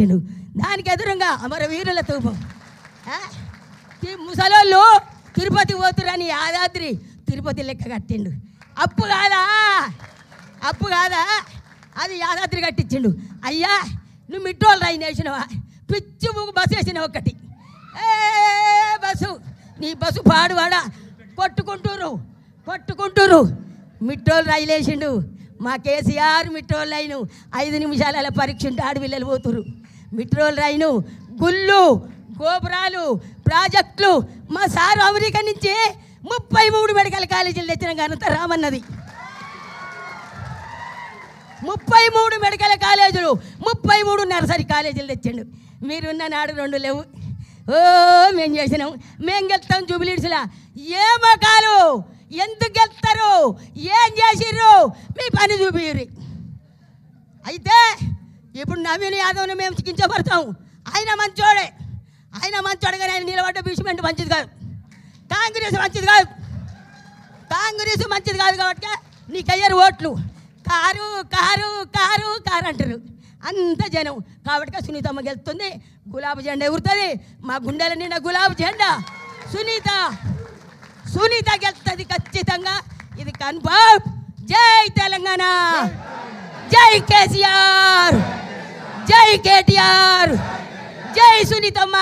కట్టిండు. దానికి ఎదురుగా అమరవీరుల స్తూపం. ముసలోళ్ళు తిరుపతి పోతురని యాదాద్రి తిరుపతి లెక్క కట్టిండు. అప్పు కాదా అది యాదాద్రి కట్టించిండు. అయ్యా నువ్వు మిట్టోళ్ళు రైన్ వేసినవా? పిచ్చి ముగ్గు బస్సు వేసినావు ఒకటి. బస్సు నీ బస్సు పాడువాడా కొట్టుకుంటూరు. మిట్టోళ్ళు రైలు వేసిండు. మా కేసీఆర్ మిట్రోల్ రైను 5 నిమిషాల పరీక్ష ఉంటే ఆడపిల్లలు పోతురు. మిట్రోల్ రైను, గుళ్ళు, గోపురాలు, ప్రాజెక్టులు. మా సారు అమెరికా నుంచి 33 మెడికల్ కాలేజీలు తెచ్చిన ఘనత రామన్నది. 33 మెడికల్ కాలేజీలు, 33 నర్సరీ కాలేజీలు తెచ్చిండు. మీరున్న నాడు 2 లేవు. మేము చేసినాం, మేము గెలుస్తాం జూబిలీడ్స్లా. ఏ మొఖాలు ఎందుకు గెలుస్తారు? ఏం చేసిర్రు? మీ పని చూపిర్రి. అయితే ఇప్పుడు నవీన్ యాదవ్ని మేము కించపడతాం. ఆయన మంచోడే కానీ ఆయన నిలబడ్డ బీచ్మెంట్ మంచిది కాదు. కాంగ్రెస్ మంచిది కాదు కాబట్టి నీకు అయ్యారు ఓట్లు. కారు అంటారు అంత జనం. కాబట్టి సునీతమ్మ గెలుస్తుంది. గులాబీ జెండా ఎగురుతుంది. మా గుండెల నిండా గులాబీ జెండా. సునీత గెలుస్తుంది ఖచ్చితంగా. ఇది కన్ఫర్మ్. జై తెలంగాణ, జై కేసీఆర్, జై కేటీఆర్, జై సునీతమ్మ.